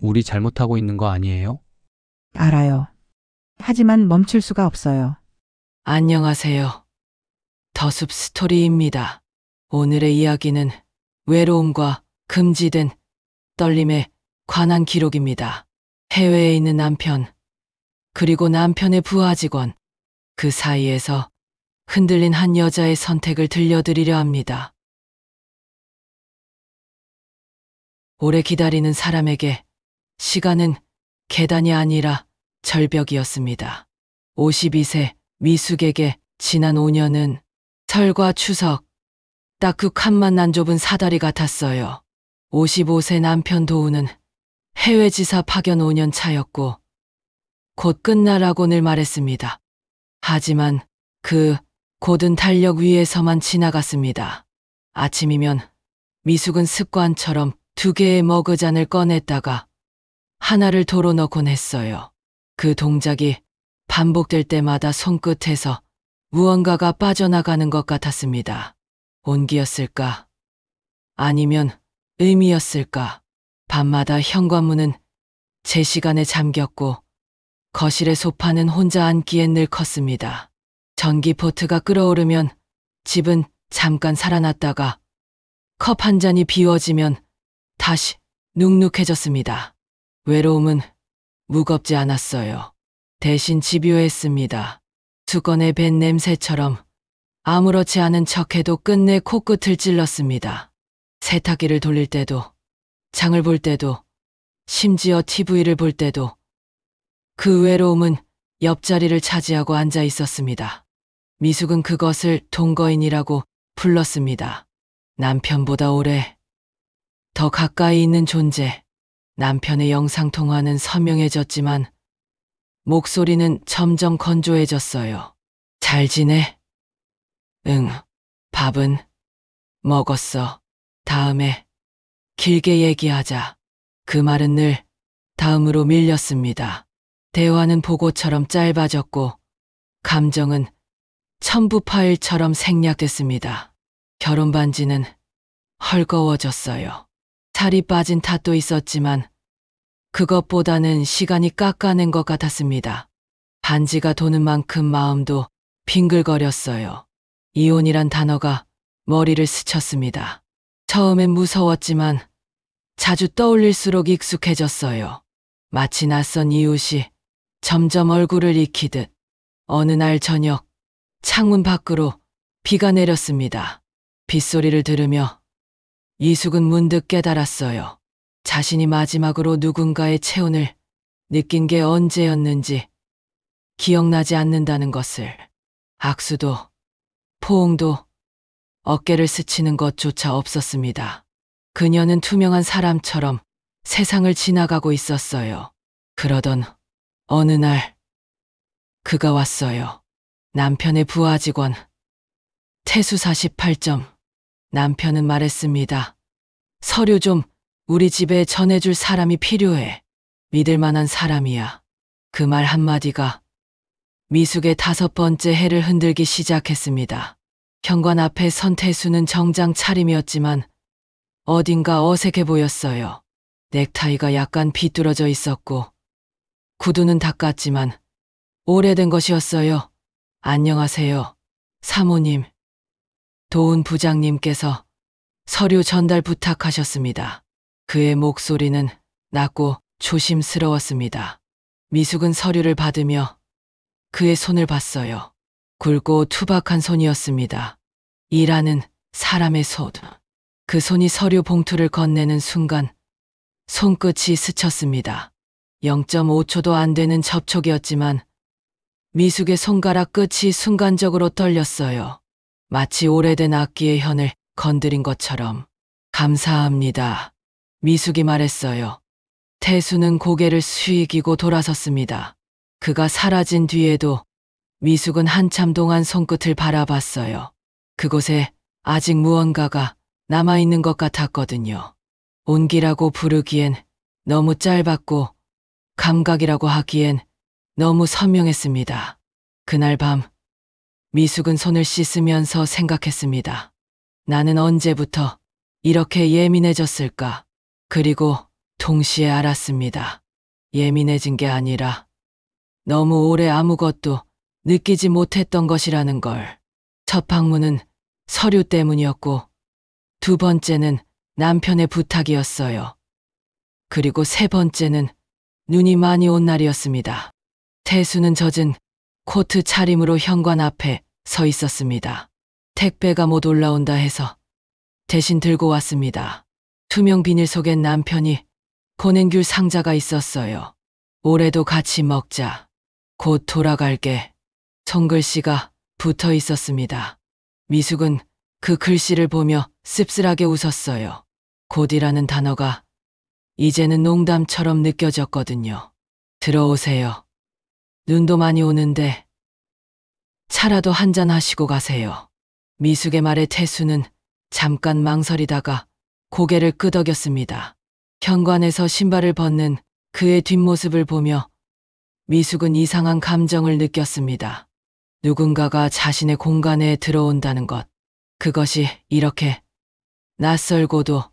우리 잘못하고 있는 거 아니에요? 알아요. 하지만 멈출 수가 없어요. 안녕하세요. 더숲 스토리입니다. 오늘의 이야기는 외로움과 금지된 떨림에 관한 기록입니다. 해외에 있는 남편, 그리고 남편의 부하 직원, 그 사이에서 흔들린 한 여자의 선택을 들려드리려 합니다. 오래 기다리는 사람에게 시간은 계단이 아니라 절벽이었습니다. 52세 미숙에게 지난 5년은 설과 추석, 딱 그 칸만 난 좁은 사다리 같았어요. 55세 남편 도우는 해외 지사 파견 5년 차였고 곧 끝나라고 늘 말했습니다. 하지만 그 곧은 달력 위에서만 지나갔습니다. 아침이면 미숙은 습관처럼 2개의 머그잔을 꺼냈다가 하나를 도로 넣곤 했어요. 그 동작이 반복될 때마다 손끝에서 무언가가 빠져나가는 것 같았습니다. 온기였을까? 아니면 의미였을까? 밤마다 현관문은 제 시간에 잠겼고 거실의 소파는 혼자 앉기엔 늘 컸습니다. 전기포트가 끓어오르면 집은 잠깐 살아났다가 컵 한 잔이 비워지면 다시 눅눅해졌습니다. 외로움은 무겁지 않았어요. 대신 집요했습니다. 수건에 밴 냄새처럼 아무렇지 않은 척해도 끝내 코끝을 찔렀습니다. 세탁기를 돌릴 때도, 장을 볼 때도, 심지어 TV를 볼 때도 그 외로움은 옆자리를 차지하고 앉아 있었습니다. 미숙은 그것을 동거인이라고 불렀습니다. 남편보다 오래, 더 가까이 있는 존재. 남편의 영상통화는 선명해졌지만 목소리는 점점 건조해졌어요. 잘 지내? 응. 밥은 먹었어. 다음에 길게 얘기하자. 그 말은 늘 다음으로 밀렸습니다. 대화는 보고처럼 짧아졌고 감정은 첨부 파일처럼 생략됐습니다. 결혼 반지는 헐거워졌어요. 살이 빠진 탓도 있었지만 그것보다는 시간이 깎아낸 것 같았습니다. 반지가 도는 만큼 마음도 빙글거렸어요. 이혼이란 단어가 머리를 스쳤습니다. 처음엔 무서웠지만 자주 떠올릴수록 익숙해졌어요. 마치 낯선 이웃이 점점 얼굴을 익히듯. 어느 날 저녁 창문 밖으로 비가 내렸습니다. 빗소리를 들으며 이숙은 문득 깨달았어요. 자신이 마지막으로 누군가의 체온을 느낀 게 언제였는지 기억나지 않는다는 것을. 악수도, 포옹도, 어깨를 스치는 것조차 없었습니다. 그녀는 투명한 사람처럼 세상을 지나가고 있었어요. 그러던 어느 날 그가 왔어요. 남편의 부하 직원. 태수 48점. 남편은 말했습니다. 서류 좀 우리 집에 전해줄 사람이 필요해. 믿을 만한 사람이야. 그 말 한마디가 미숙의 5번째 해를 흔들기 시작했습니다. 현관 앞에 선 태수는 정장 차림이었지만 어딘가 어색해 보였어요. 넥타이가 약간 비뚤어져 있었고 구두는 닦았지만 오래된 것이었어요. 안녕하세요, 사모님. 도훈 부장님께서 서류 전달 부탁하셨습니다. 그의 목소리는 낮고 조심스러웠습니다. 미숙은 서류를 받으며 그의 손을 봤어요. 굵고 투박한 손이었습니다. 일하는 사람의 손. 그 손이 서류 봉투를 건네는 순간 손끝이 스쳤습니다. 0.5초도 안 되는 접촉이었지만 미숙의 손가락 끝이 순간적으로 떨렸어요. 마치 오래된 악기의 현을 건드린 것처럼. 감사합니다. 미숙이 말했어요. 태수는 고개를 숙이고 돌아섰습니다. 그가 사라진 뒤에도 미숙은 한참 동안 손끝을 바라봤어요. 그곳에 아직 무언가가 남아있는 것 같았거든요. 온기라고 부르기엔 너무 짧았고 감각이라고 하기엔 너무 선명했습니다. 그날 밤 미숙은 손을 씻으면서 생각했습니다. 나는 언제부터 이렇게 예민해졌을까? 그리고 동시에 알았습니다. 예민해진 게 아니라 너무 오래 아무것도 느끼지 못했던 것이라는 걸. 첫 방문은 서류 때문이었고, 두 번째는 남편의 부탁이었어요. 그리고 세 번째는 눈이 많이 온 날이었습니다. 태수는 젖은 코트 차림으로 현관 앞에 서 있었습니다. 택배가 못 올라온다 해서 대신 들고 왔습니다. 투명 비닐 속엔 남편이 보낸 귤 상자가 있었어요. 올해도 같이 먹자. 곧 돌아갈게. 손글씨가 붙어 있었습니다. 미숙은 그 글씨를 보며 씁쓸하게 웃었어요. 곧이라는 단어가 이제는 농담처럼 느껴졌거든요. 들어오세요. 눈도 많이 오는데 차라도 한잔 하시고 가세요. 미숙의 말에 태수는 잠깐 망설이다가 고개를 끄덕였습니다. 현관에서 신발을 벗는 그의 뒷모습을 보며 미숙은 이상한 감정을 느꼈습니다. 누군가가 자신의 공간에 들어온다는 것. 그것이 이렇게 낯설고도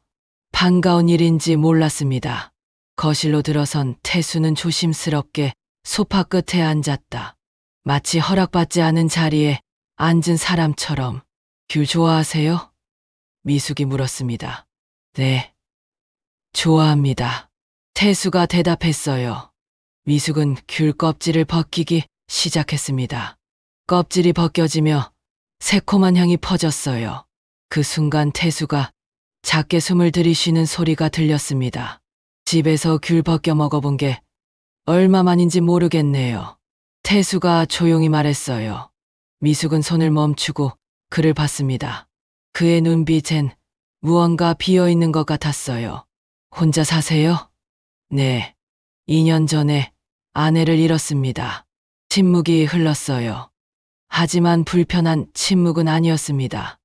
반가운 일인지 몰랐습니다. 거실로 들어선 태수는 조심스럽게 소파 끝에 앉았다. 마치 허락받지 않은 자리에 앉은 사람처럼. 귤 좋아하세요? 미숙이 물었습니다. 네, 좋아합니다. 태수가 대답했어요. 미숙은 귤 껍질을 벗기기 시작했습니다. 껍질이 벗겨지며 새콤한 향이 퍼졌어요. 그 순간 태수가 작게 숨을 들이쉬는 소리가 들렸습니다. 집에서 귤 벗겨 먹어본 게 얼마만인지 모르겠네요. 태수가 조용히 말했어요. 미숙은 손을 멈추고 그를 봤습니다. 그의 눈빛엔 무언가 비어있는 것 같았어요. 혼자 사세요? 네. 2년 전에 아내를 잃었습니다. 침묵이 흘렀어요. 하지만 불편한 침묵은 아니었습니다.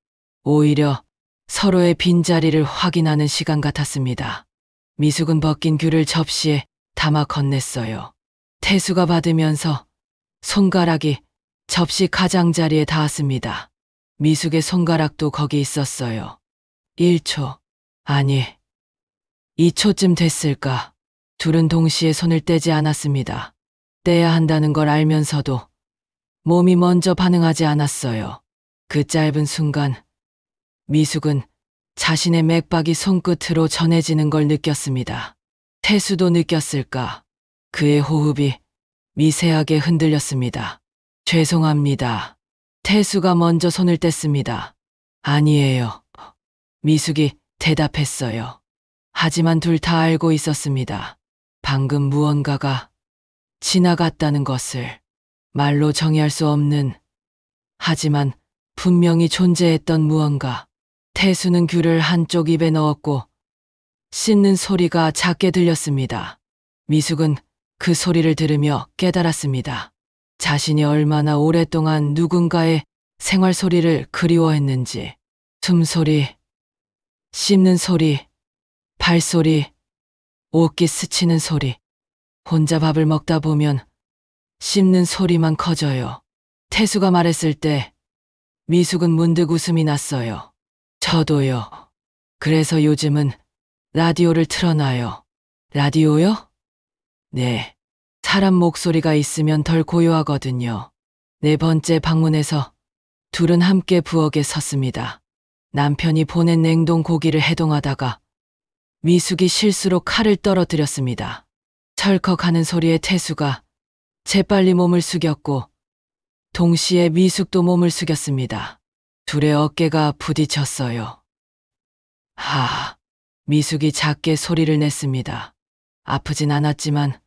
오히려 서로의 빈자리를 확인하는 시간 같았습니다. 미숙은 벗긴 귤을 접시에 담아 건넸어요. 태수가 받으면서 손가락이 접시 가장자리에 닿았습니다. 미숙의 손가락도 거기 있었어요. 1초, 아니, 2초쯤 됐을까. 둘은 동시에 손을 떼지 않았습니다. 떼야 한다는 걸 알면서도 몸이 먼저 반응하지 않았어요. 그 짧은 순간 미숙은 자신의 맥박이 손끝으로 전해지는 걸 느꼈습니다. 태수도 느꼈을까. 그의 호흡이 미세하게 흔들렸습니다. 죄송합니다. 태수가 먼저 손을 뗐습니다. 아니에요. 미숙이 대답했어요. 하지만 둘 다 알고 있었습니다. 방금 무언가가 지나갔다는 것을. 말로 정의할 수 없는, 하지만 분명히 존재했던 무언가. 태수는 귤을 한쪽 입에 넣었고 씹는 소리가 작게 들렸습니다. 미숙은 그 소리를 들으며 깨달았습니다. 자신이 얼마나 오랫동안 누군가의 생활 소리를 그리워했는지. 숨소리, 씹는 소리, 발소리, 옷깃 스치는 소리. 혼자 밥을 먹다 보면 씹는 소리만 커져요. 태수가 말했을 때 미숙은 문득 웃음이 났어요. 저도요. 그래서 요즘은 라디오를 틀어놔요. 라디오요? 네. 사람 목소리가 있으면 덜 고요하거든요. 네 번째 방문에서 둘은 함께 부엌에 섰습니다. 남편이 보낸 냉동 고기를 해동하다가 미숙이 실수로 칼을 떨어뜨렸습니다. 철컥하는 소리에 태수가 재빨리 몸을 숙였고 동시에 미숙도 몸을 숙였습니다. 둘의 어깨가 부딪혔어요. 하, 미숙이 작게 소리를 냈습니다. 아프진 않았지만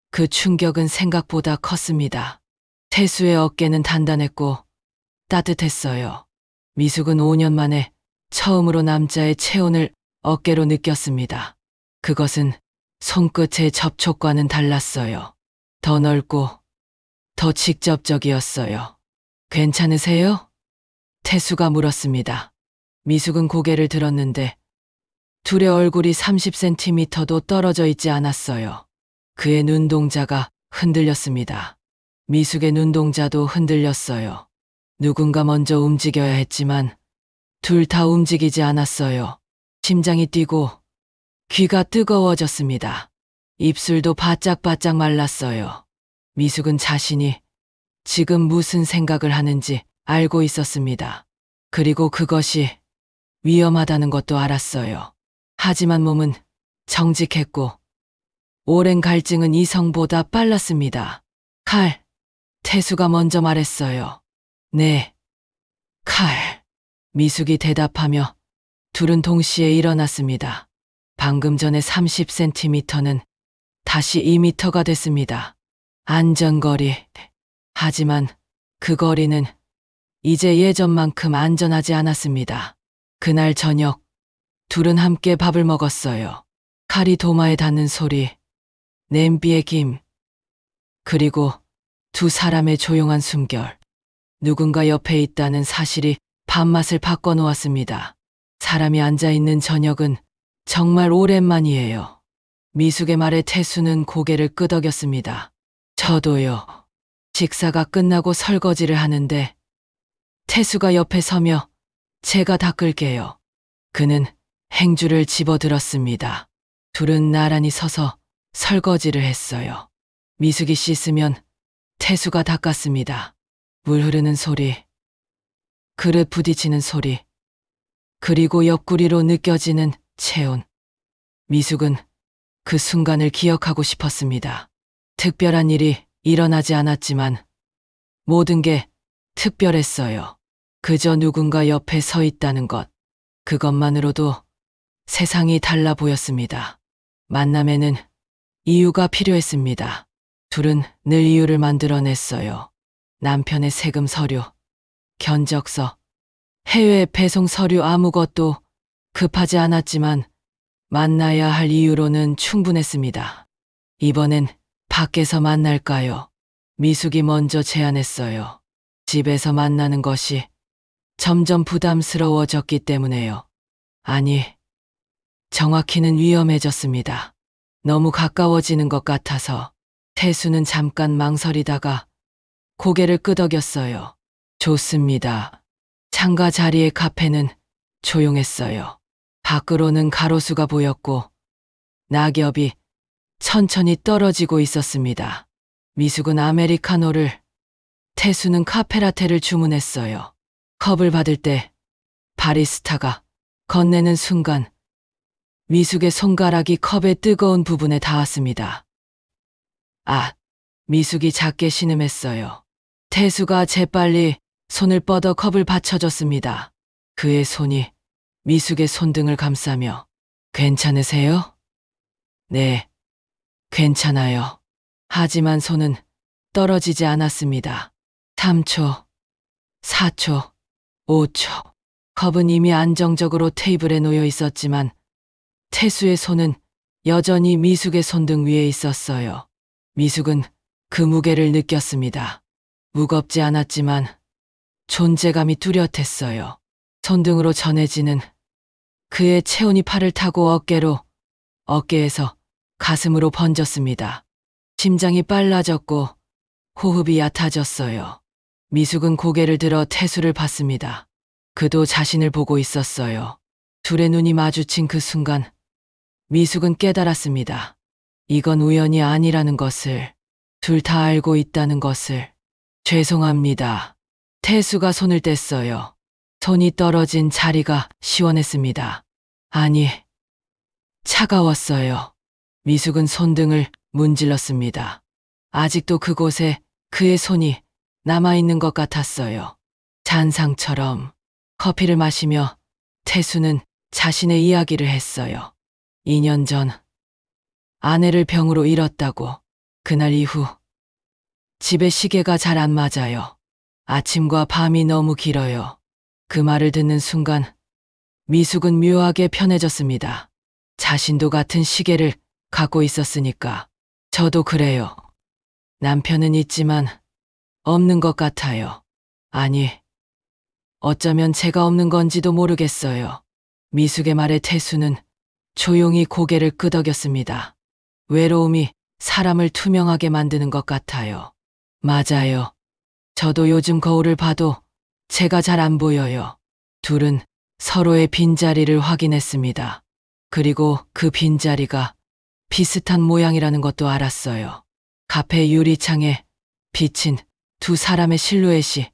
그 충격은 생각보다 컸습니다. 태수의 어깨는 단단했고 따뜻했어요. 미숙은 5년 만에 처음으로 남자의 체온을 어깨로 느꼈습니다. 그것은 손끝의 접촉과는 달랐어요. 더 넓고 더 직접적이었어요. 괜찮으세요? 태수가 물었습니다. 미숙은 고개를 들었는데 둘의 얼굴이 30cm도 떨어져 있지 않았어요. 그의 눈동자가 흔들렸습니다. 미숙의 눈동자도 흔들렸어요. 누군가 먼저 움직여야 했지만 둘 다 움직이지 않았어요. 심장이 뛰고 귀가 뜨거워졌습니다. 입술도 바짝바짝 말랐어요. 미숙은 자신이 지금 무슨 생각을 하는지 알고 있었습니다. 그리고 그것이 위험하다는 것도 알았어요. 하지만 몸은 정직했고 오랜 갈증은 이성보다 빨랐습니다. 칼. 태수가 먼저 말했어요. 네. 칼. 미숙이 대답하며 둘은 동시에 일어났습니다. 방금 전에 30cm는 다시 2m가 됐습니다. 안전거리. 하지만 그 거리는 이제 예전만큼 안전하지 않았습니다. 그날 저녁 둘은 함께 밥을 먹었어요. 칼이 도마에 닿는 소리, 냄비의 김, 그리고 두 사람의 조용한 숨결. 누군가 옆에 있다는 사실이 밥맛을 바꿔놓았습니다. 사람이 앉아있는 저녁은 정말 오랜만이에요. 미숙의 말에 태수는 고개를 끄덕였습니다. 저도요. 식사가 끝나고 설거지를 하는데 태수가 옆에 서며 제가 닦을게요. 그는 행주를 집어들었습니다. 둘은 나란히 서서 설거지를 했어요. 미숙이 씻으면 태수가 닦았습니다. 물 흐르는 소리, 그릇 부딪히는 소리, 그리고 옆구리로 느껴지는 체온. 미숙은 그 순간을 기억하고 싶었습니다. 특별한 일이 일어나지 않았지만 모든 게 특별했어요. 그저 누군가 옆에 서 있다는 것, 그것만으로도 세상이 달라 보였습니다. 만남에는 이유가 필요했습니다. 둘은 늘 이유를 만들어냈어요. 남편의 세금 서류, 견적서, 해외 배송 서류 아무것도 급하지 않았지만 만나야 할 이유로는 충분했습니다. 이번엔 밖에서 만날까요? 미숙이 먼저 제안했어요. 집에서 만나는 것이 점점 부담스러워졌기 때문에요. 아니, 정확히는 위험해졌습니다. 너무 가까워지는 것 같아서. 태수는 잠깐 망설이다가 고개를 끄덕였어요. 좋습니다. 창가 자리의 카페는 조용했어요. 밖으로는 가로수가 보였고 낙엽이 천천히 떨어지고 있었습니다. 미숙은 아메리카노를, 태수는 카페라테를 주문했어요. 컵을 받을 때 바리스타가 건네는 순간 미숙의 손가락이 컵의 뜨거운 부분에 닿았습니다. 아, 미숙이 작게 신음했어요. 태수가 재빨리 손을 뻗어 컵을 받쳐줬습니다. 그의 손이 미숙의 손등을 감싸며 괜찮으세요? 네, 괜찮아요. 하지만 손은 떨어지지 않았습니다. 3초, 4초, 5초. 컵은 이미 안정적으로 테이블에 놓여 있었지만 태수의 손은 여전히 미숙의 손등 위에 있었어요. 미숙은 그 무게를 느꼈습니다. 무겁지 않았지만 존재감이 뚜렷했어요. 손등으로 전해지는 그의 체온이 팔을 타고 어깨에서 가슴으로 번졌습니다. 심장이 빨라졌고 호흡이 얕아졌어요. 미숙은 고개를 들어 태수를 봤습니다. 그도 자신을 보고 있었어요. 둘의 눈이 마주친 그 순간 미숙은 깨달았습니다. 이건 우연이 아니라는 것을, 둘 다 알고 있다는 것을. 죄송합니다. 태수가 손을 뗐어요. 손이 떨어진 자리가 시원했습니다. 아니, 차가웠어요. 미숙은 손등을 문질렀습니다. 아직도 그곳에 그의 손이 남아있는 것 같았어요. 잔상처럼. 커피를 마시며 태수는 자신의 이야기를 했어요. 2년 전 아내를 병으로 잃었다고. 그날 이후 집에 시계가 잘 안 맞아요. 아침과 밤이 너무 길어요. 그 말을 듣는 순간 미숙은 묘하게 편해졌습니다. 자신도 같은 시계를 갖고 있었으니까. 저도 그래요. 남편은 있지만 없는 것 같아요. 아니, 어쩌면 제가 없는 건지도 모르겠어요. 미숙의 말에 태수는 조용히 고개를 끄덕였습니다. 외로움이 사람을 투명하게 만드는 것 같아요. 맞아요. 저도 요즘 거울을 봐도 제가 잘 안 보여요. 둘은 서로의 빈자리를 확인했습니다. 그리고 그 빈자리가 비슷한 모양이라는 것도 알았어요. 카페 유리창에 비친 두 사람의 실루엣이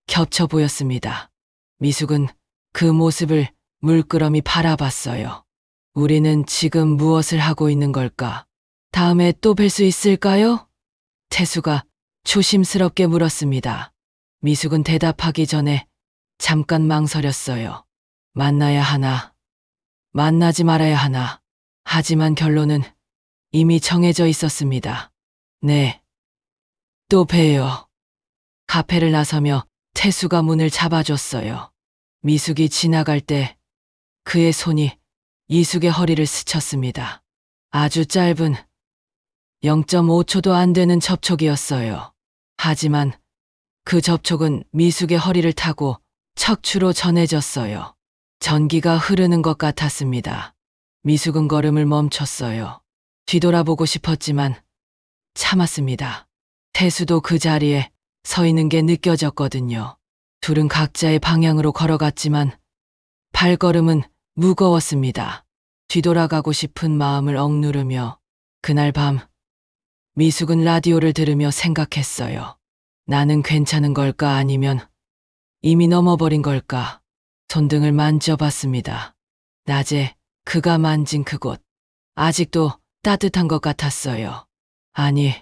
겹쳐 보였습니다. 미숙은 그 모습을 물끄러미 바라봤어요. 우리는 지금 무엇을 하고 있는 걸까? 다음에 또 뵐 수 있을까요? 태수가 조심스럽게 물었습니다. 미숙은 대답하기 전에 잠깐 망설였어요. 만나야 하나, 만나지 말아야 하나. 하지만 결론은 이미 정해져 있었습니다. 네, 또 봬요. 카페를 나서며 태수가 문을 잡아줬어요. 미숙이 지나갈 때 그의 손이 이숙의 허리를 스쳤습니다. 아주 짧은 0.5초도 안 되는 접촉이었어요. 하지만 그 접촉은 미숙의 허리를 타고 척추로 전해졌어요. 전기가 흐르는 것 같았습니다. 미숙은 걸음을 멈췄어요. 뒤돌아보고 싶었지만 참았습니다. 태수도 그 자리에 서 있는 게 느껴졌거든요. 둘은 각자의 방향으로 걸어갔지만 발걸음은 무거웠습니다. 뒤돌아가고 싶은 마음을 억누르며 그날 밤 미숙은 라디오를 들으며 생각했어요. 나는 괜찮은 걸까 아니면 이미 넘어버린 걸까? 손등을 만져봤습니다. 낮에 그가 만진 그곳. 아직도 따뜻한 것 같았어요. 아니,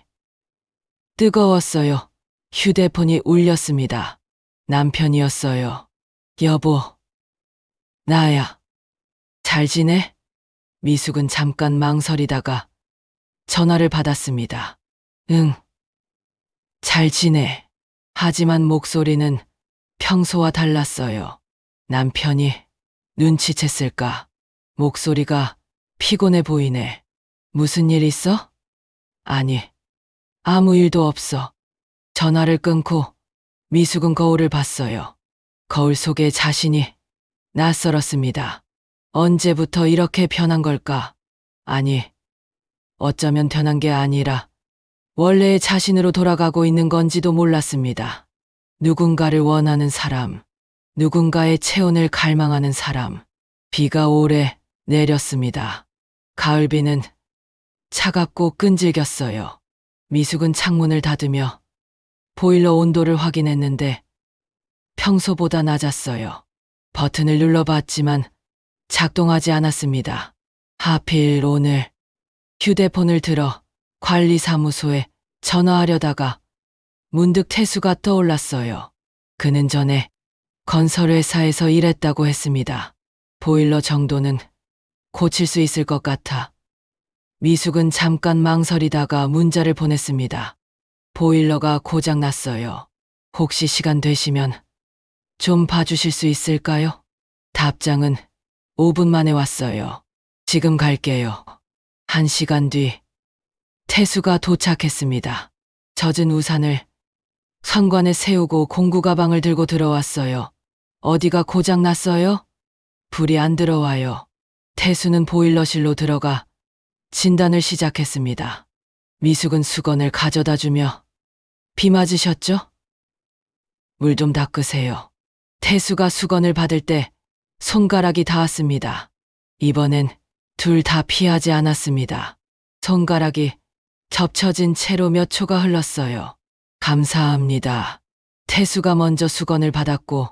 뜨거웠어요. 휴대폰이 울렸습니다. 남편이었어요. 여보, 나야. 잘 지내? 미숙은 잠깐 망설이다가 전화를 받았습니다. 응, 잘 지내. 하지만 목소리는 평소와 달랐어요. 남편이 눈치챘을까? 목소리가 피곤해 보이네. 무슨 일 있어? 아니, 아무 일도 없어. 전화를 끊고 미숙은 거울을 봤어요. 거울 속에 자신이 낯설었습니다. 언제부터 이렇게 변한 걸까? 아니, 어쩌면 변한 게 아니라 원래의 자신으로 돌아가고 있는 건지도 몰랐습니다. 누군가를 원하는 사람, 누군가의 체온을 갈망하는 사람. 비가 오래 내렸습니다. 가을비는 차갑고 끈질겼어요. 미숙은 창문을 닫으며 보일러 온도를 확인했는데 평소보다 낮았어요. 버튼을 눌러봤지만 작동하지 않았습니다. 하필 오늘 휴대폰을 들어 관리사무소에 전화하려다가 문득 태수가 떠올랐어요. 그는 전에 건설회사에서 일했다고 했습니다. 보일러 정도는 고칠 수 있을 것 같아. 미숙은 잠깐 망설이다가 문자를 보냈습니다. 보일러가 고장났어요. 혹시 시간 되시면 좀 봐주실 수 있을까요? 답장은 5분 만에 왔어요. 지금 갈게요. 1시간 뒤 태수가 도착했습니다. 젖은 우산을 선관에 세우고 공구 가방을 들고 들어왔어요. 어디가 고장났어요? 불이 안 들어와요. 태수는 보일러실로 들어가 진단을 시작했습니다. 미숙은 수건을 가져다 주며 비 맞으셨죠? 물 좀 닦으세요. 태수가 수건을 받을 때 손가락이 닿았습니다. 이번엔 둘 다 피하지 않았습니다. 손가락이 접혀진 채로 몇 초가 흘렀어요. 감사합니다. 태수가 먼저 수건을 받았고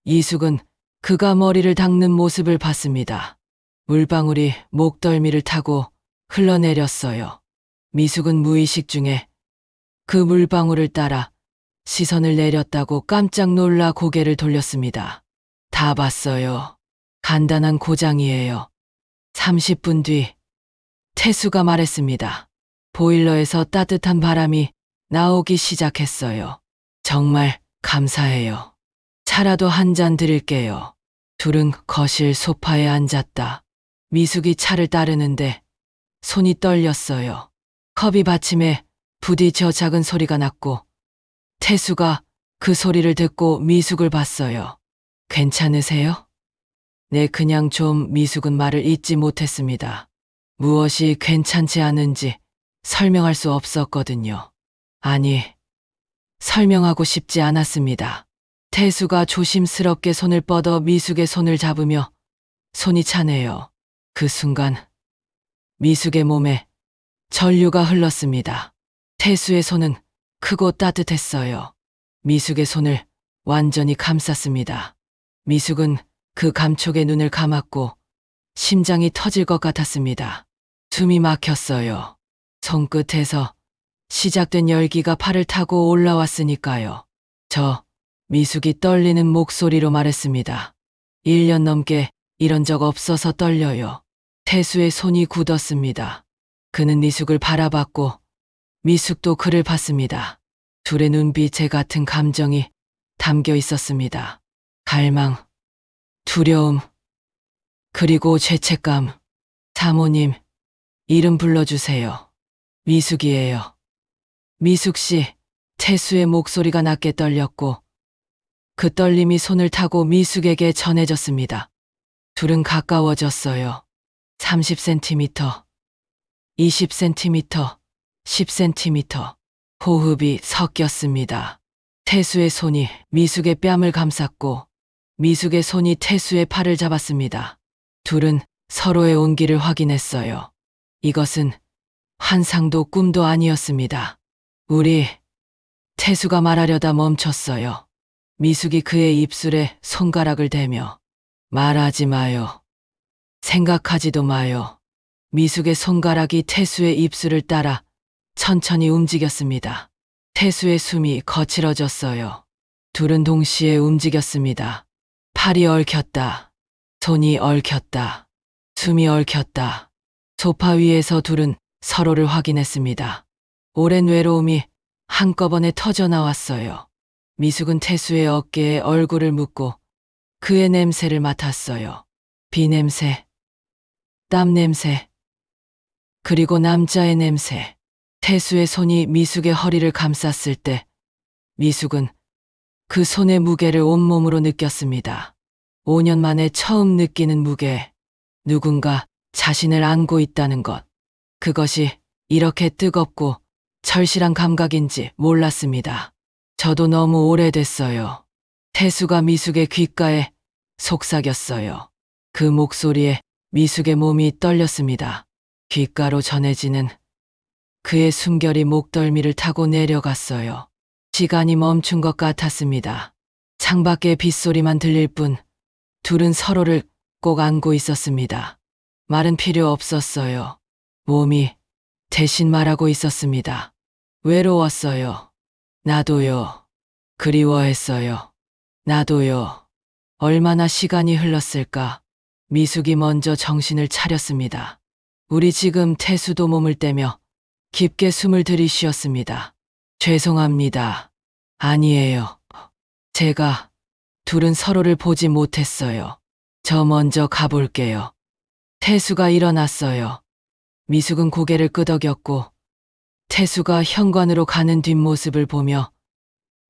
이숙은 그가 머리를 닦는 모습을 봤습니다. 물방울이 목덜미를 타고 흘러내렸어요. 미숙은 무의식 중에 그 물방울을 따라 시선을 내렸다고 깜짝 놀라 고개를 돌렸습니다. 다 봤어요. 간단한 고장이에요. 30분 뒤 태수가 말했습니다. 보일러에서 따뜻한 바람이 나오기 시작했어요. 정말 감사해요. 차라도 한 잔 드릴게요. 둘은 거실 소파에 앉았다. 미숙이 차를 따르는데 손이 떨렸어요. 컵이 받침에 부딪혀 작은 소리가 났고 태수가 그 소리를 듣고 미숙을 봤어요. 괜찮으세요? 네, 그냥 좀. 미숙은 말을 잇지 못했습니다. 무엇이 괜찮지 않은지 설명할 수 없었거든요. 아니, 설명하고 싶지 않았습니다. 태수가 조심스럽게 손을 뻗어 미숙의 손을 잡으며 손이 차네요. 그 순간 미숙의 몸에 전류가 흘렀습니다. 태수의 손은 크고 따뜻했어요. 미숙의 손을 완전히 감쌌습니다. 미숙은 그 감촉에 눈을 감았고 심장이 터질 것 같았습니다. 숨이 막혔어요. 손끝에서 시작된 열기가 팔을 타고 올라왔으니까요. 미숙이 떨리는 목소리로 말했습니다. 1년 넘게 이런 적 없어서 떨려요. 태수의 손이 굳었습니다. 그는 미숙을 바라봤고 미숙도 그를 봤습니다. 둘의 눈빛에 같은 감정이 담겨 있었습니다. 갈망, 두려움, 그리고 죄책감. 사모님, 이름 불러주세요. 미숙이에요. 미숙 씨, 태수의 목소리가 낮게 떨렸고 그 떨림이 손을 타고 미숙에게 전해졌습니다. 둘은 가까워졌어요. 30cm, 20cm, 10cm. 호흡이 섞였습니다. 태수의 손이 미숙의 뺨을 감쌌고 미숙의 손이 태수의 팔을 잡았습니다. 둘은 서로의 온기를 확인했어요. 이것은 환상도 꿈도 아니었습니다. 태수가 말하려다 멈췄어요. 미숙이 그의 입술에 손가락을 대며 말하지 마요. 생각하지도 마요. 미숙의 손가락이 태수의 입술을 따라 천천히 움직였습니다. 태수의 숨이 거칠어졌어요. 둘은 동시에 움직였습니다. 팔이 얽혔다. 손이 얽혔다. 숨이 얽혔다. 소파 위에서 둘은 서로를 확인했습니다. 오랜 외로움이 한꺼번에 터져나왔어요. 미숙은 태수의 어깨에 얼굴을 묻고 그의 냄새를 맡았어요. 비냄새, 땀 냄새, 그리고 남자의 냄새. 태수의 손이 미숙의 허리를 감쌌을 때 미숙은 그 손의 무게를 온몸으로 느꼈습니다. 5년 만에 처음 느끼는 무게. 누군가 자신을 안고 있다는 것. 그것이 이렇게 뜨겁고 절실한 감각인지 몰랐습니다. 저도 너무 오래됐어요. 태수가 미숙의 귓가에 속삭였어요. 그 목소리에 미숙의 몸이 떨렸습니다. 귓가로 전해지는 그의 숨결이 목덜미를 타고 내려갔어요. 시간이 멈춘 것 같았습니다. 창밖의 빗소리만 들릴 뿐 둘은 서로를 꼭 안고 있었습니다. 말은 필요 없었어요. 몸이 대신 말하고 있었습니다. 외로웠어요. 나도요. 그리워했어요. 나도요. 얼마나 시간이 흘렀을까. 미숙이 먼저 정신을 차렸습니다. 우리 지금 태수도 몸을 떼며 깊게 숨을 들이쉬었습니다. 죄송합니다. 아니에요. 둘은 서로를 보지 못했어요. 저 먼저 가볼게요. 태수가 일어났어요. 미숙은 고개를 끄덕였고 태수가 현관으로 가는 뒷모습을 보며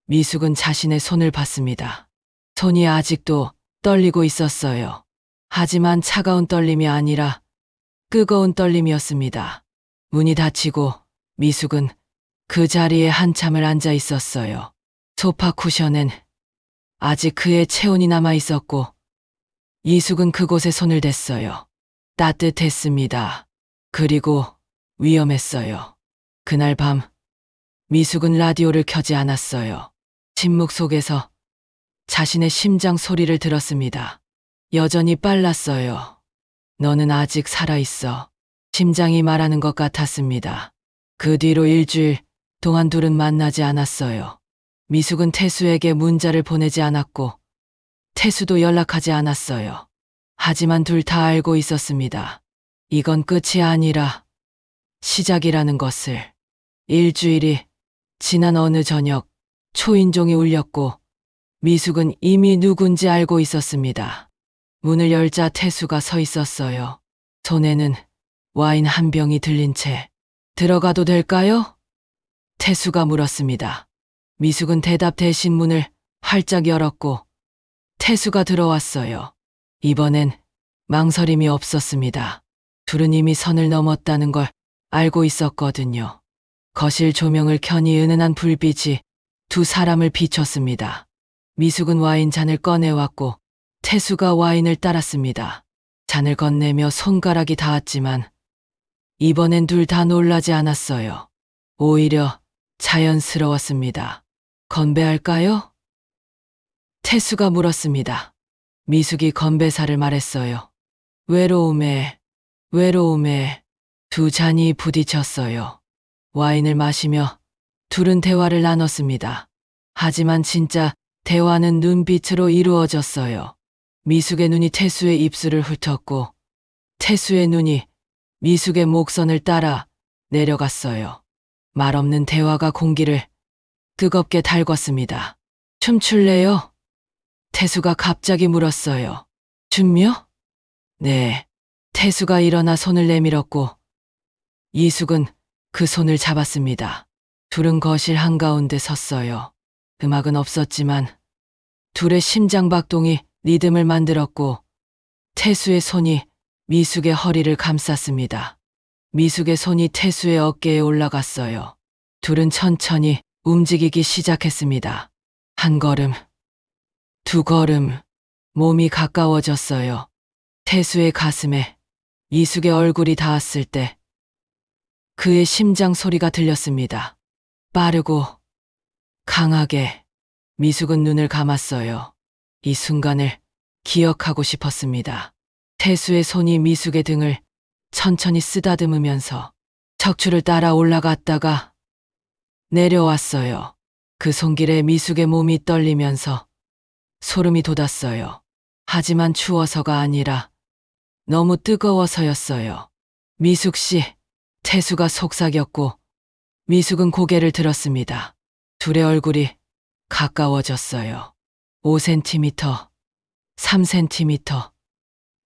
미숙은 자신의 손을 봤습니다. 손이 아직도 떨리고 있었어요. 하지만 차가운 떨림이 아니라 뜨거운 떨림이었습니다. 문이 닫히고 미숙은 그 자리에 한참을 앉아 있었어요. 소파 쿠션엔 아직 그의 체온이 남아 있었고 이숙은 그곳에 손을 댔어요. 따뜻했습니다. 그리고 위험했어요. 그날 밤 미숙은 라디오를 켜지 않았어요. 침묵 속에서 자신의 심장 소리를 들었습니다. 여전히 빨랐어요. 너는 아직 살아있어. 심장이 말하는 것 같았습니다. 그 뒤로 일주일 동안 둘은 만나지 않았어요. 미숙은 태수에게 문자를 보내지 않았고 태수도 연락하지 않았어요. 하지만 둘 다 알고 있었습니다. 이건 끝이 아니라 시작이라는 것을. 일주일이 지난 어느 저녁 초인종이 울렸고 미숙은 이미 누군지 알고 있었습니다. 문을 열자 태수가 서 있었어요. 손에는 와인 한 병이 들린 채. 들어가도 될까요? 태수가 물었습니다. 미숙은 대답 대신 문을 활짝 열었고 태수가 들어왔어요. 이번엔 망설임이 없었습니다. 둘은 이미 선을 넘었다는 걸 알고 있었거든요. 거실 조명을 켜니 은은한 불빛이 두 사람을 비췄습니다. 미숙은 와인 잔을 꺼내왔고 태수가 와인을 따랐습니다. 잔을 건네며 손가락이 닿았지만 이번엔 둘 다 놀라지 않았어요. 오히려 자연스러웠습니다. 건배할까요? 태수가 물었습니다. 미숙이 건배사를 말했어요. 외로움에 두 잔이 부딪혔어요. 와인을 마시며 둘은 대화를 나눴습니다. 하지만 진짜 대화는 눈빛으로 이루어졌어요. 미숙의 눈이 태수의 입술을 훑었고 태수의 눈이 미숙의 목선을 따라 내려갔어요. 말없는 대화가 공기를 뜨겁게 달궜습니다. 춤출래요? 태수가 갑자기 물었어요. 춤요? 네. 태수가 일어나 손을 내밀었고 이숙은 그 손을 잡았습니다. 둘은 거실 한가운데 섰어요. 음악은 없었지만 둘의 심장박동이 리듬을 만들었고 태수의 손이 미숙의 허리를 감쌌습니다. 미숙의 손이 태수의 어깨에 올라갔어요. 둘은 천천히 움직이기 시작했습니다. 한 걸음, 두 걸음, 몸이 가까워졌어요. 태수의 가슴에 미숙의 얼굴이 닿았을 때 그의 심장 소리가 들렸습니다. 빠르고 강하게. 미숙은 눈을 감았어요. 이 순간을 기억하고 싶었습니다. 태수의 손이 미숙의 등을 천천히 쓰다듬으면서 척추를 따라 올라갔다가 내려왔어요. 그 손길에 미숙의 몸이 떨리면서 소름이 돋았어요. 하지만 추워서가 아니라 너무 뜨거워서였어요. 미숙 씨, 태수가 속삭였고 미숙은 고개를 들었습니다. 둘의 얼굴이 가까워졌어요. 5cm, 3cm,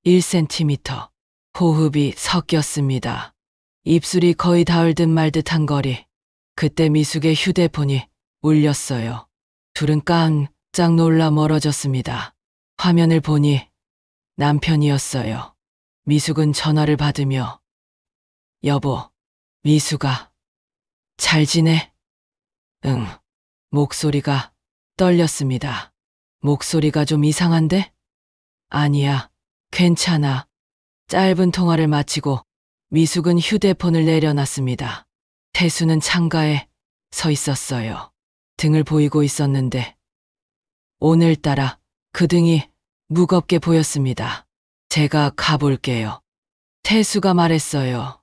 1cm. 호흡이 섞였습니다. 입술이 거의 닿을 듯 말 듯한 거리. 그때 미숙의 휴대폰이 울렸어요. 둘은 깜짝 놀라 멀어졌습니다. 화면을 보니 남편이었어요. 미숙은 전화를 받으며 여보, 미숙아, 잘 지내? 응. 목소리가 떨렸습니다. 목소리가 좀 이상한데? 아니야, 괜찮아. 짧은 통화를 마치고 미숙은 휴대폰을 내려놨습니다. 태수는 창가에 서 있었어요. 등을 보이고 있었는데 오늘따라 그 등이 무겁게 보였습니다. 제가 가볼게요. 태수가 말했어요.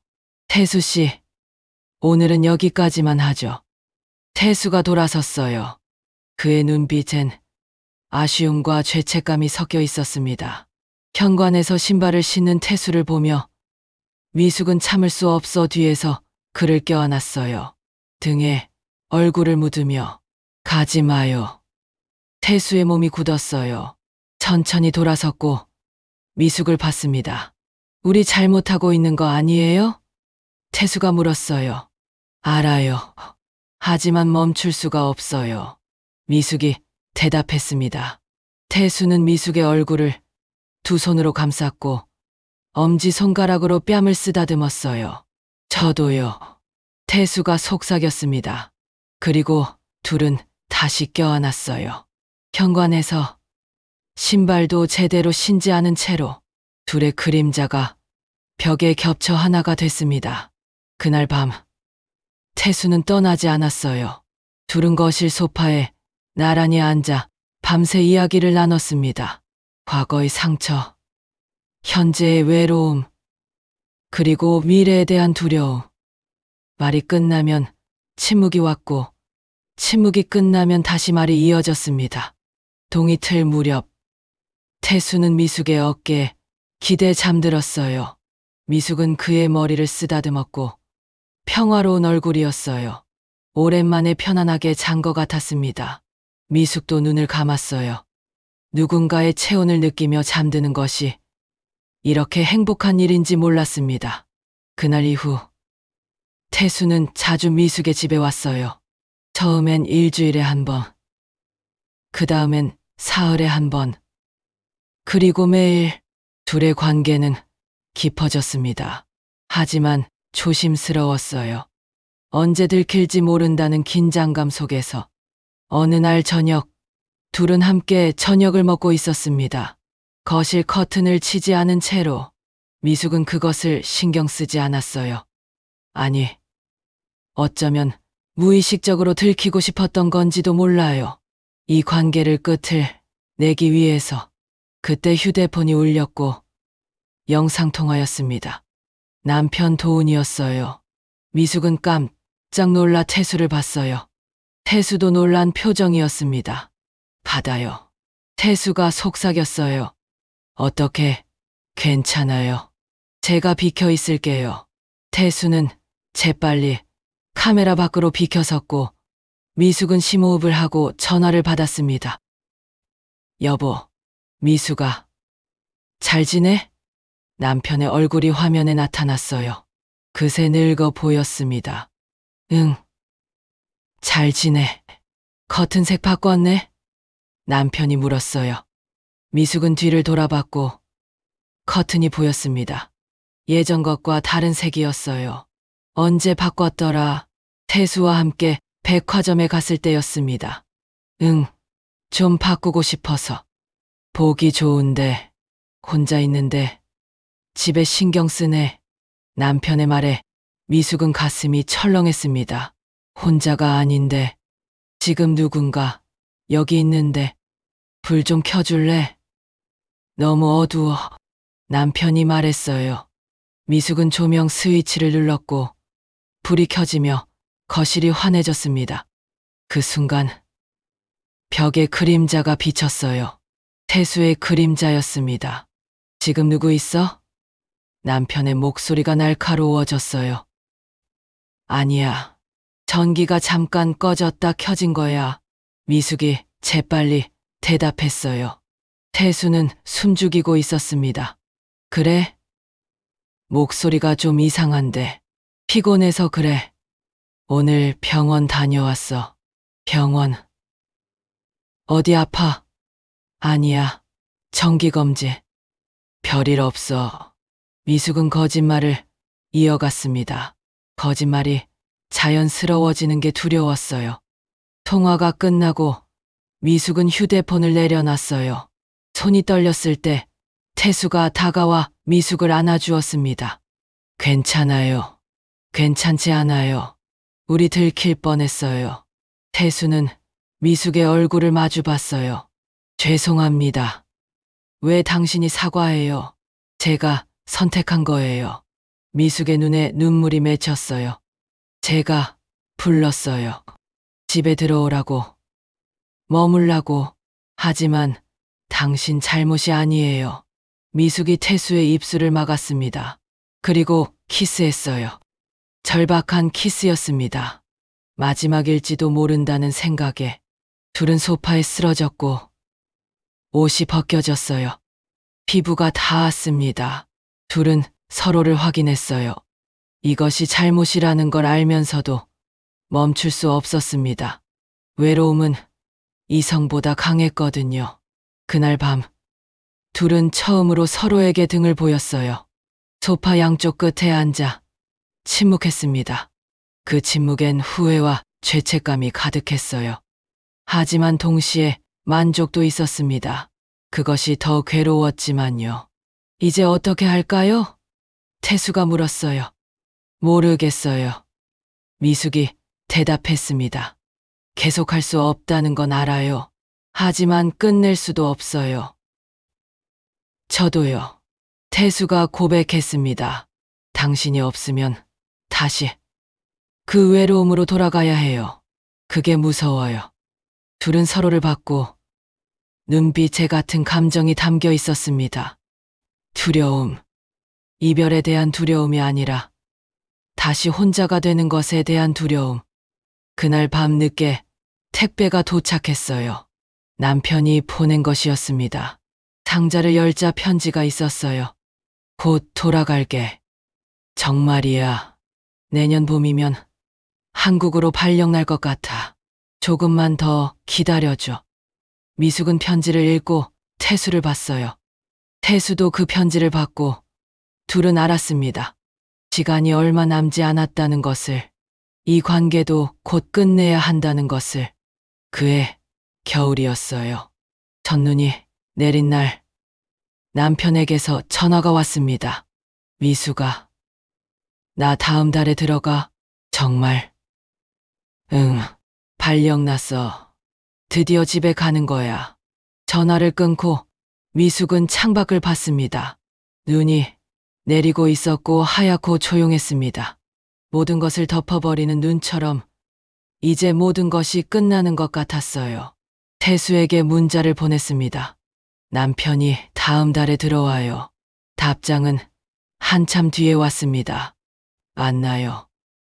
태수 씨, 오늘은 여기까지만 하죠. 태수가 돌아섰어요. 그의 눈빛엔 아쉬움과 죄책감이 섞여 있었습니다. 현관에서 신발을 신는 태수를 보며 미숙은 참을 수 없어 뒤에서 그를 껴안았어요. 등에 얼굴을 묻으며 가지 마요. 태수의 몸이 굳었어요. 천천히 돌아섰고 미숙을 봤습니다. 우리 잘못하고 있는 거 아니에요? 태수가 물었어요. 알아요. 하지만 멈출 수가 없어요. 미숙이 대답했습니다. 태수는 미숙의 얼굴을 두 손으로 감쌌고 엄지손가락으로 뺨을 쓰다듬었어요. 저도요. 태수가 속삭였습니다. 그리고 둘은 다시 껴안았어요. 현관에서 신발도 제대로 신지 않은 채로 둘의 그림자가 벽에 겹쳐 하나가 됐습니다. 그날 밤 태수는 떠나지 않았어요. 둘은 거실 소파에 나란히 앉아 밤새 이야기를 나눴습니다. 과거의 상처, 현재의 외로움, 그리고 미래에 대한 두려움. 말이 끝나면 침묵이 왔고 침묵이 끝나면 다시 말이 이어졌습니다. 동이 틀 무렵 태수는 미숙의 어깨에 기대 잠들었어요. 미숙은 그의 머리를 쓰다듬었고 평화로운 얼굴이었어요. 오랜만에 편안하게 잔 것 같았습니다. 미숙도 눈을 감았어요. 누군가의 체온을 느끼며 잠드는 것이 이렇게 행복한 일인지 몰랐습니다. 그날 이후 태수는 자주 미숙의 집에 왔어요. 처음엔 일주일에 한 번, 그 다음엔 사흘에 한 번, 그리고 매일. 둘의 관계는 깊어졌습니다. 하지만 조심스러웠어요. 언제 들킬지 모른다는 긴장감 속에서 어느 날 저녁, 둘은 함께 저녁을 먹고 있었습니다. 거실 커튼을 치지 않은 채로 미숙은 그것을 신경 쓰지 않았어요. 아니, 어쩌면 무의식적으로 들키고 싶었던 건지도 몰라요. 이 관계를 끝을 내기 위해서. 그때 휴대폰이 울렸고 영상통화였습니다. 남편 도훈이었어요. 미숙은 깜짝 놀라 태수를 봤어요. 태수도 놀란 표정이었습니다. 받아요. 태수가 속삭였어요. 어떻게, 괜찮아요. 제가 비켜 있을게요. 태수는 재빨리 카메라 밖으로 비켜섰고 미숙은 심호흡을 하고 전화를 받았습니다. 여보, 미숙아, 잘 지내? 남편의 얼굴이 화면에 나타났어요. 그새 늙어 보였습니다. 응, 잘 지내. 커튼색 바꿨네? 남편이 물었어요. 미숙은 뒤를 돌아봤고 커튼이 보였습니다. 예전 것과 다른 색이었어요. 언제 바꿨더라? 태수와 함께 백화점에 갔을 때였습니다. 응, 좀 바꾸고 싶어서. 보기 좋은데, 혼자 있는데, 집에 신경 쓰네. 남편의 말에 미숙은 가슴이 철렁했습니다. 혼자가 아닌데, 지금 누군가 여기 있는데, 불 좀 켜줄래? 너무 어두워. 남편이 말했어요. 미숙은 조명 스위치를 눌렀고, 불이 켜지며 거실이 환해졌습니다. 그 순간, 벽에 그림자가 비쳤어요. 태수의 그림자였습니다. 지금 누구 있어? 남편의 목소리가 날카로워졌어요. 아니야. 전기가 잠깐 꺼졌다 켜진 거야. 미숙이 재빨리 대답했어요. 태수는 숨죽이고 있었습니다. 그래? 목소리가 좀 이상한데. 피곤해서 그래. 오늘 병원 다녀왔어. 병원. 어디 아파? 아니야. 정기검진. 별일 없어. 미숙은 거짓말을 이어갔습니다. 거짓말이 자연스러워지는 게 두려웠어요. 통화가 끝나고 미숙은 휴대폰을 내려놨어요. 손이 떨렸을 때 태수가 다가와 미숙을 안아주었습니다. 괜찮아요. 괜찮지 않아요. 우리 들킬 뻔했어요. 태수는 미숙의 얼굴을 마주 봤어요. 죄송합니다. 왜 당신이 사과해요? 제가 선택한 거예요. 미숙의 눈에 눈물이 맺혔어요. 제가 불렀어요. 집에 들어오라고. 머물라고. 하지만 당신 잘못이 아니에요. 미숙이 태수의 입술을 막았습니다. 그리고 키스했어요. 절박한 키스였습니다. 마지막일지도 모른다는 생각에 둘은 소파에 쓰러졌고 옷이 벗겨졌어요. 피부가 닿았습니다. 둘은 서로를 확인했어요. 이것이 잘못이라는 걸 알면서도 멈출 수 없었습니다. 외로움은 이성보다 강했거든요. 그날 밤 둘은 처음으로 서로에게 등을 보였어요. 소파 양쪽 끝에 앉아 침묵했습니다. 그 침묵엔 후회와 죄책감이 가득했어요. 하지만 동시에 만족도 있었습니다. 그것이 더 괴로웠지만요. 이제 어떻게 할까요? 태수가 물었어요. 모르겠어요. 미숙이 대답했습니다. 계속할 수 없다는 건 알아요. 하지만 끝낼 수도 없어요. 저도요. 태수가 고백했습니다. 당신이 없으면 다시 그 외로움으로 돌아가야 해요. 그게 무서워요. 둘은 서로를 봤고 눈빛에 같은 감정이 담겨 있었습니다. 두려움. 이별에 대한 두려움이 아니라 다시 혼자가 되는 것에 대한 두려움. 그날 밤 늦게 택배가 도착했어요. 남편이 보낸 것이었습니다. 상자를 열자 편지가 있었어요. 곧 돌아갈게. 정말이야. 내년 봄이면 한국으로 발령 날 것 같아. 조금만 더 기다려줘. 미숙은 편지를 읽고 태수를 봤어요. 태수도 그 편지를 받고 둘은 알았습니다. 시간이 얼마 남지 않았다는 것을, 이 관계도 곧 끝내야 한다는 것을. 그해 겨울이었어요. 첫눈이 내린 날 남편에게서 전화가 왔습니다. 미수가, 나 다음 달에 들어가. 정말? 응, 발령 났어. 드디어 집에 가는 거야. 전화를 끊고 미숙은 창밖을 봤습니다. 눈이 내리고 있었고 하얗고 조용했습니다. 모든 것을 덮어버리는 눈처럼 이제 모든 것이 끝나는 것 같았어요. 태수에게 문자를 보냈습니다. 남편이 다음 달에 들어와요. 답장은 한참 뒤에 왔습니다. 만나요.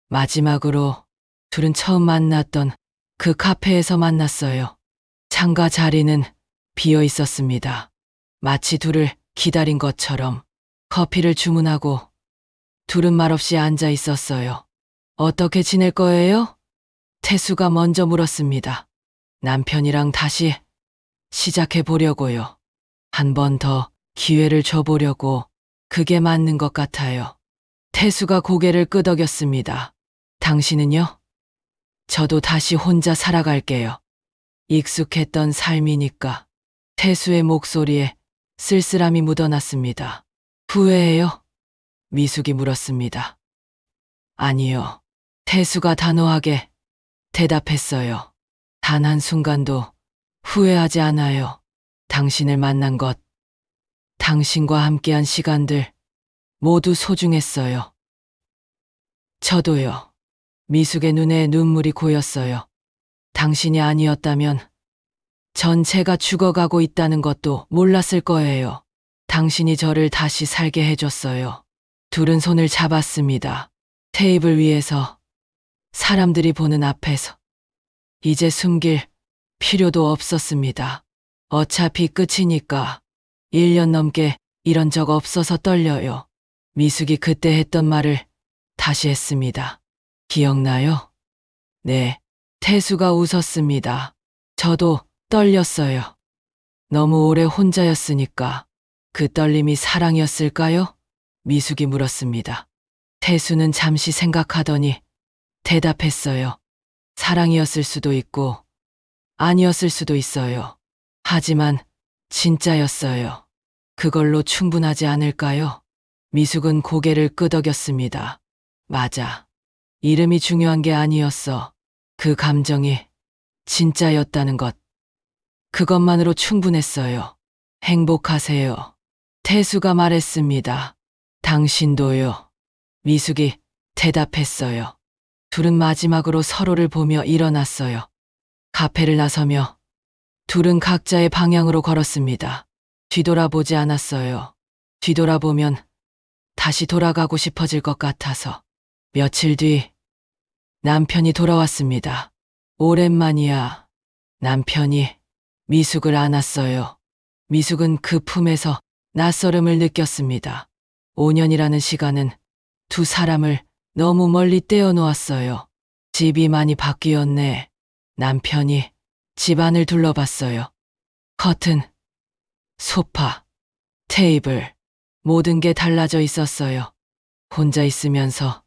마지막으로 둘은 처음 만났던 그 카페에서 만났어요. 창가 자리는 비어 있었습니다. 마치 둘을 기다린 것처럼 커피를 주문하고 둘은 말없이 앉아 있었어요. 어떻게 지낼 거예요? 태수가 먼저 물었습니다. 남편이랑 다시 시작해 보려고요. 한 번 더 기회를 줘보려고. 그게 맞는 것 같아요. 태수가 고개를 끄덕였습니다. 당신은요? 저도 다시 혼자 살아갈게요. 익숙했던 삶이니까. 태수의 목소리에 쓸쓸함이 묻어났습니다. 후회해요? 미숙이 물었습니다. 아니요. 태수가 단호하게 대답했어요. 단 한순간도 후회하지 않아요. 당신을 만난 것, 당신과 함께한 시간들 모두 소중했어요. 저도요. 미숙의 눈에 눈물이 고였어요. 당신이 아니었다면 전 제가 죽어가고 있다는 것도 몰랐을 거예요. 당신이 저를 다시 살게 해줬어요. 둘은 손을 잡았습니다. 테이블 위에서, 사람들이 보는 앞에서. 이제 숨길 필요도 없었습니다. 어차피 끝이니까. 1년 넘게 이런 적 없어서 떨려요. 미숙이 그때 했던 말을 다시 했습니다. 기억나요? 네. 태수가 웃었습니다. 저도 떨렸어요. 너무 오래 혼자였으니까. 그 떨림이 사랑이었을까요? 미숙이 물었습니다. 태수는 잠시 생각하더니 대답했어요. 사랑이었을 수도 있고 아니었을 수도 있어요. 하지만 진짜였어요. 그걸로 충분하지 않을까요? 미숙은 고개를 끄덕였습니다. 맞아. 이름이 중요한 게 아니었어. 그 감정이 진짜였다는 것. 그것만으로 충분했어요. 행복하세요. 태수가 말했습니다. 당신도요. 미숙이 대답했어요. 둘은 마지막으로 서로를 보며 일어났어요. 카페를 나서며 둘은 각자의 방향으로 걸었습니다. 뒤돌아보지 않았어요. 뒤돌아보면 다시 돌아가고 싶어질 것 같아서. 며칠 뒤 남편이 돌아왔습니다. 오랜만이야. 남편이 미숙을 안았어요. 미숙은 그 품에서 낯설음을 느꼈습니다. 5년이라는 시간은 두 사람을 너무 멀리 떼어놓았어요. 집이 많이 바뀌었네. 남편이 집안을 둘러봤어요. 커튼, 소파, 테이블, 모든 게 달라져 있었어요. 혼자 있으면서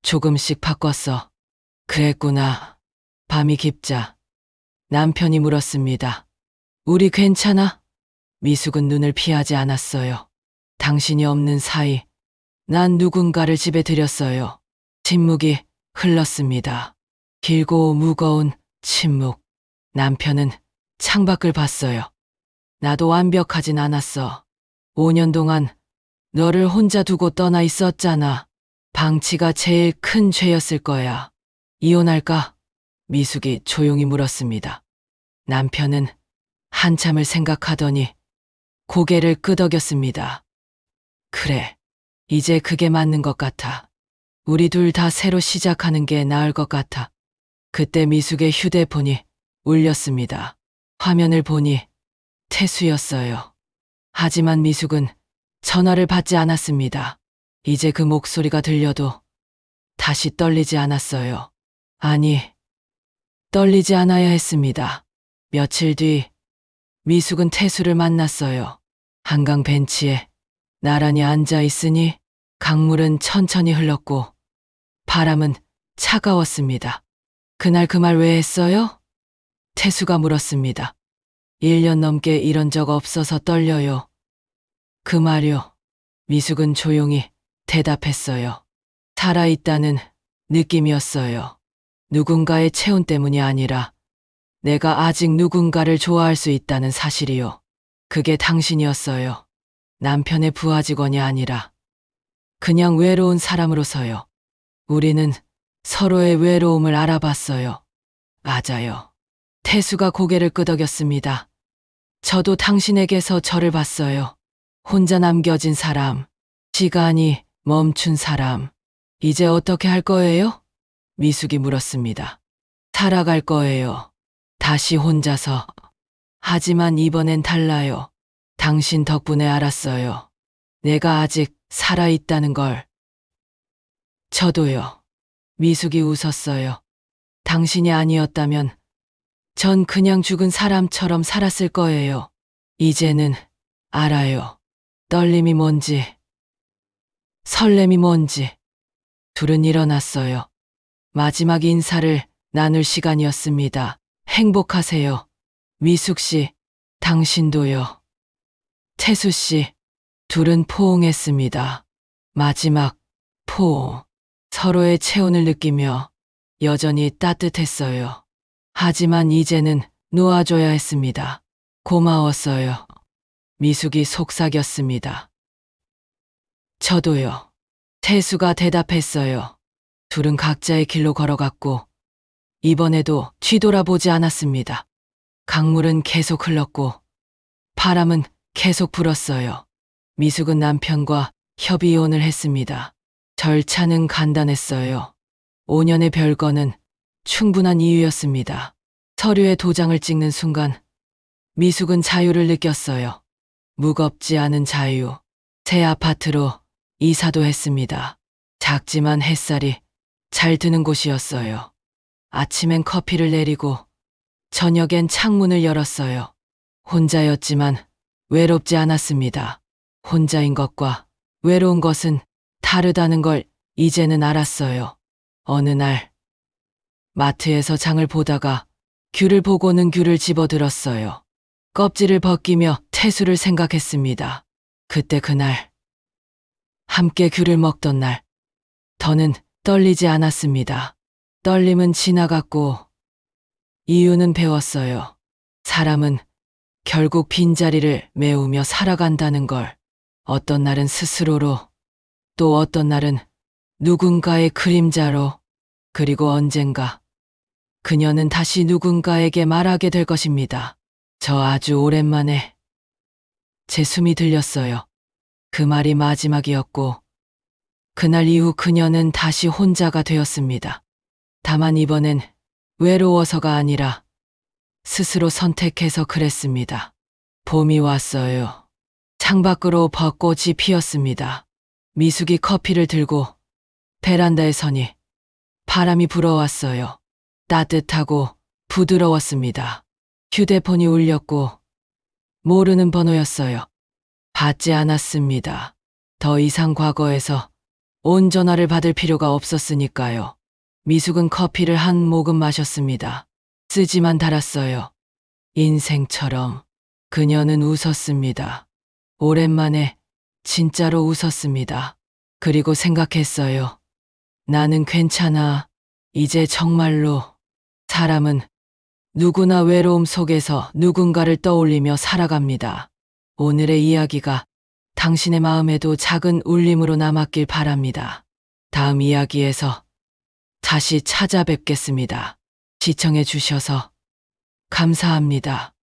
조금씩 바꿨어. 그랬구나. 밤이 깊자 남편이 물었습니다. 우리 괜찮아? 미숙은 눈을 피하지 않았어요. 당신이 없는 사이 난 누군가를 집에 들였어요. 침묵이 흘렀습니다. 길고 무거운 침묵. 남편은 창밖을 봤어요. 나도 완벽하진 않았어. 5년 동안 너를 혼자 두고 떠나 있었잖아. 방치가 제일 큰 죄였을 거야. 이혼할까? 미숙이 조용히 물었습니다. 남편은 한참을 생각하더니 고개를 끄덕였습니다. 그래, 이제 그게 맞는 것 같아. 우리 둘 다 새로 시작하는 게 나을 것 같아. 그때 미숙의 휴대폰이 울렸습니다. 화면을 보니 태수였어요. 하지만 미숙은 전화를 받지 않았습니다. 이제 그 목소리가 들려도 다시 떨리지 않았어요. 아니, 떨리지 않아야 했습니다. 며칠 뒤 미숙은 태수를 만났어요. 한강 벤치에 나란히 앉아 있으니 강물은 천천히 흘렀고 바람은 차가웠습니다. 그날 그 말 왜 했어요? 태수가 물었습니다. 1년 넘게 이런 적 없어서 떨려요. 그 말요. 미숙은 조용히 대답했어요. 살아있다는 느낌이었어요. 누군가의 체온 때문이 아니라 내가 아직 누군가를 좋아할 수 있다는 사실이요. 그게 당신이었어요. 남편의 부하 직원이 아니라 그냥 외로운 사람으로서요. 우리는 서로의 외로움을 알아봤어요. 맞아요. 태수가 고개를 끄덕였습니다. 저도 당신에게서 저를 봤어요. 혼자 남겨진 사람, 시간이 멈춘 사람. 이제 어떻게 할 거예요? 미숙이 물었습니다. 살아갈 거예요. 다시 혼자서. 하지만 이번엔 달라요. 당신 덕분에 알았어요. 내가 아직 살아있다는 걸. 저도요. 미숙이 웃었어요. 당신이 아니었다면 전 그냥 죽은 사람처럼 살았을 거예요. 이제는 알아요. 떨림이 뭔지, 설렘이 뭔지. 둘은 일어났어요. 마지막 인사를 나눌 시간이었습니다. 행복하세요. 미숙 씨, 당신도요. 태수 씨, 둘은 포옹했습니다. 마지막 포옹. 서로의 체온을 느끼며 여전히 따뜻했어요. 하지만 이제는 놓아줘야 했습니다. 고마웠어요. 미숙이 속삭였습니다. 저도요. 태수가 대답했어요. 둘은 각자의 길로 걸어갔고 이번에도 뒤돌아보지 않았습니다. 강물은 계속 흘렀고 바람은 계속 불었어요. 미숙은 남편과 협의이혼을 했습니다. 절차는 간단했어요. 5년의 별거는 충분한 이유였습니다. 서류에 도장을 찍는 순간 미숙은 자유를 느꼈어요. 무겁지 않은 자유. 새 아파트로 이사도 했습니다. 작지만 햇살이 잘 드는 곳이었어요. 아침엔 커피를 내리고 저녁엔 창문을 열었어요. 혼자였지만 외롭지 않았습니다. 혼자인 것과 외로운 것은 다르다는 걸 이제는 알았어요. 어느 날 마트에서 장을 보다가 귤을 보고는 귤을 집어들었어요. 껍질을 벗기며 태수를 생각했습니다. 그날 함께 귤을 먹던 날 더는 떨리지 않았습니다. 떨림은 지나갔고 이유는 배웠어요. 사람은 결국 빈자리를 메우며 살아간다는 걸. 어떤 날은 스스로로, 또 어떤 날은 누군가의 그림자로, 그리고 언젠가 그녀는 다시 누군가에게 말하게 될 것입니다. 저 아주 오랜만에 제 숨이 들렸어요. 그 말이 마지막이었고 그날 이후 그녀는 다시 혼자가 되었습니다. 다만 이번엔 외로워서가 아니라 스스로 선택해서 그랬습니다. 봄이 왔어요. 창밖으로 벚꽃이 피었습니다. 미숙이 커피를 들고 베란다에 서니 바람이 불어왔어요. 따뜻하고 부드러웠습니다. 휴대폰이 울렸고 모르는 번호였어요. 받지 않았습니다. 더 이상 과거에서 온 전화를 받을 필요가 없었으니까요. 미숙은 커피를 한 모금 마셨습니다. 쓰지만 달았어요. 인생처럼. 그녀는 웃었습니다. 오랜만에 진짜로 웃었습니다. 그리고 생각했어요. 나는 괜찮아. 이제 정말로. 사람은 누구나 외로움 속에서 누군가를 떠올리며 살아갑니다. 오늘의 이야기가 당신의 마음에도 작은 울림으로 남았길 바랍니다. 다음 이야기에서 다시 찾아뵙겠습니다. 시청해 주셔서 감사합니다.